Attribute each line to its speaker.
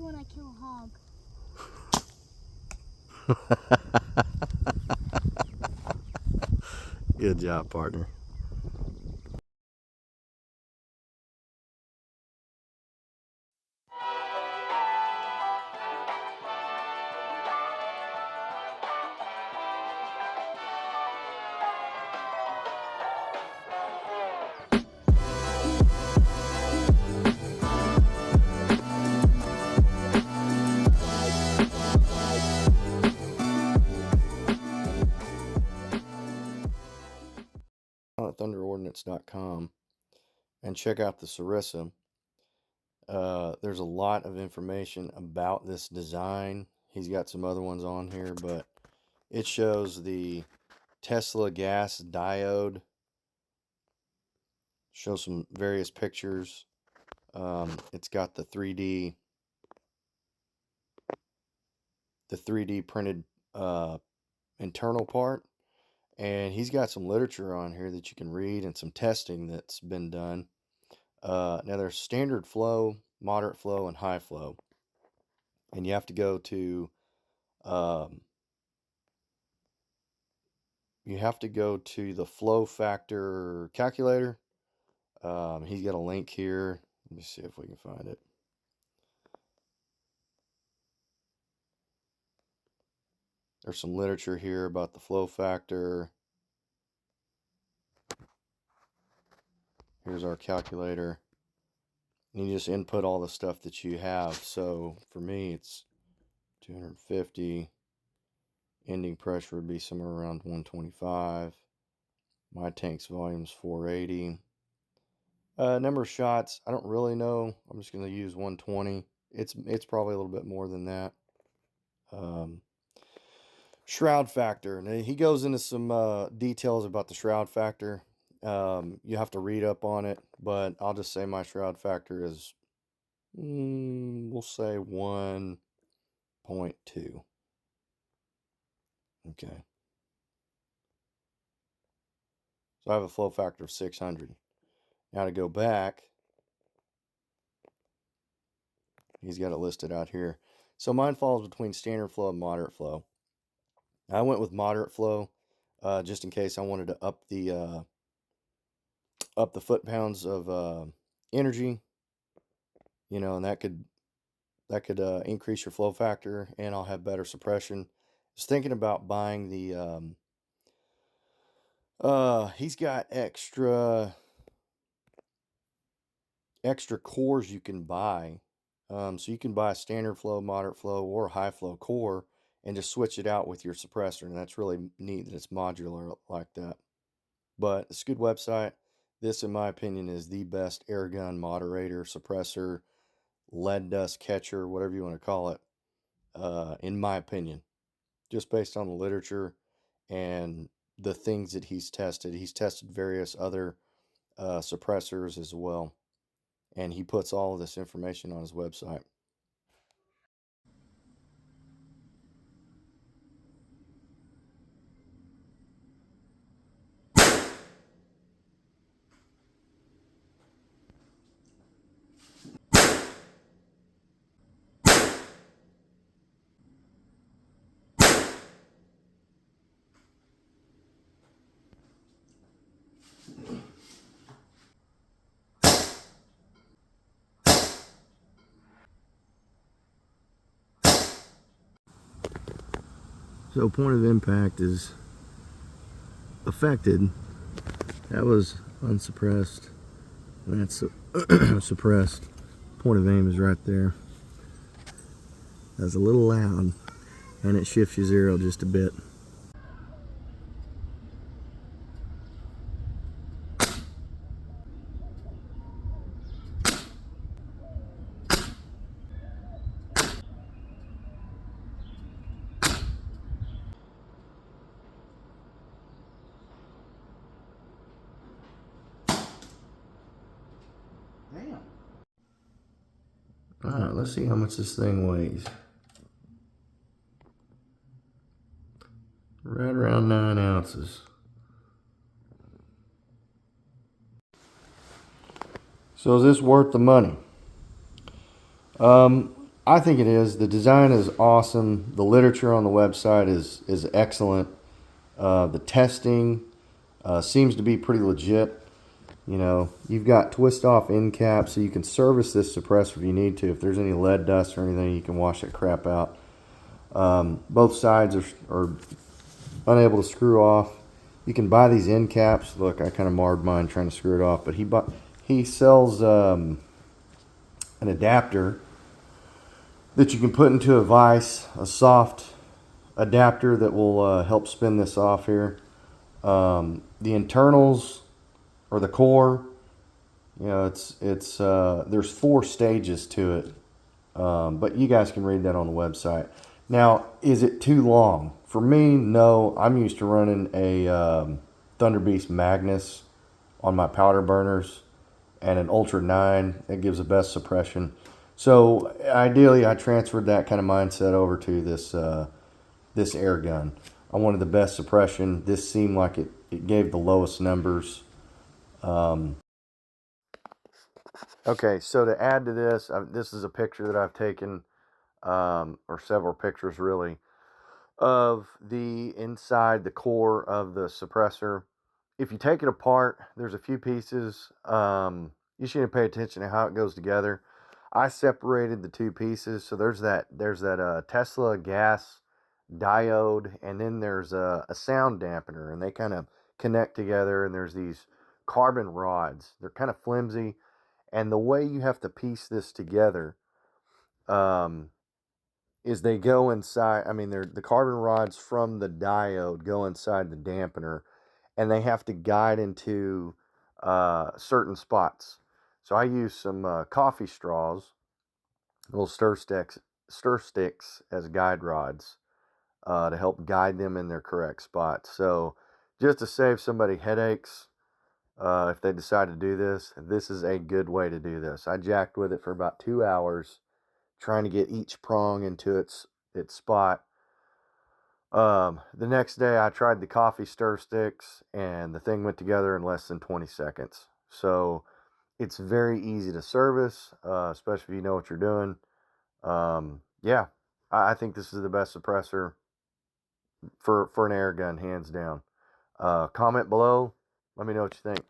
Speaker 1: when I kill a hog.
Speaker 2: Good job, partner. At thunderordnance.com and check out the Sarissa. There's a lot of information about this design. He's got some other ones on here, but it shows the Tesla gas diode. Shows some various pictures. It's got the 3D printed internal part, and he's got some literature on here that you can read and some testing that's been done. Now there's standard flow, moderate flow, and high flow, and you have to go to the flow factor calculator. He's got a link here. Let me see if we can find it. There's some literature here about the flow factor. Here's our calculator. And you just input all the stuff that you have. So for me, it's 250. Ending pressure would be somewhere around 125. My tank's volume is 480. Number of shots, I don't really know. I'm just going to use 120. It's probably a little bit more than that. Shroud factor. Now, he goes into some details about the shroud factor. You have to read up on it, but I'll just say my shroud factor is, we'll say 1.2. Okay. So I have a flow factor of 600. Now to go back, he's got it listed out here. So mine falls between standard flow and moderate flow. I went with moderate flow just in case I wanted to up the foot-pounds of energy, and that could increase your flow factor, and I'll have better suppression. I was thinking about buying the he's got extra cores you can buy. So you can buy a standard flow, moderate flow, or high flow core and just switch it out with your suppressor, and that's really neat that it's modular like that. But it's a good website. This, in my opinion, is the best airgun moderator, suppressor, lead dust catcher, whatever you want to call it, in my opinion, just based on the literature and the things that he's tested. He's tested various other suppressors as well, and he puts all of this information on his website. So point of impact is affected. That was unsuppressed. That's suppressed. Point of aim is right there. That's a little loud, and it shifts your zero just a bit. Damn. All right, let's see how much this thing weighs. Right around 9 ounces. So is this worth the money? I think it is. The design is awesome. The literature on the website is excellent. The testing seems to be pretty legit. You know, you've got twist off end caps, so you can service this suppressor if you need to. If there's any lead dust or anything, you can wash that crap out. Both sides are unable to screw off. You can buy these end caps. Look, I kind of marred mine trying to screw it off, but he sells an adapter that you can put into a vise, a soft adapter that will help spin this off here. The internals or the core, you know, it's there's 4 stages to it, but you guys can read that on the website. Now, is it too long? For me, no. I'm used to running a Thunder Beast Magnus on my powder burners and an Ultra 9 that gives the best suppression. So ideally, I transferred that kind of mindset over to this air gun. I wanted the best suppression. This seemed like it gave the lowest numbers. Okay, so to add to this, this is a picture that I've taken, or several pictures really, of the inside, the core of the suppressor. If you take it apart, there's a few pieces. You should pay attention to how it goes together. I separated the 2 pieces, so there's that Tesla gas diode, and then there's a sound dampener, and they kind of connect together. And there's these carbon rods. They're kind of flimsy, and the way you have to piece this together um, is they go inside. I mean, they're the carbon rods from the diode go inside the dampener, and they have to guide into certain spots. So I use some coffee straws, little stir sticks as guide rods to help guide them in their correct spots. So just to save somebody headaches, if they decide to do this, this is a good way to do this. I jacked with it for about 2 hours, trying to get each prong into its spot. The next day, I tried the coffee stir sticks, and the thing went together in less than 20 seconds. So it's very easy to service, especially if you know what you're doing. Yeah, I think this is the best suppressor for an air gun, hands down. Comment below. Let me know what you think.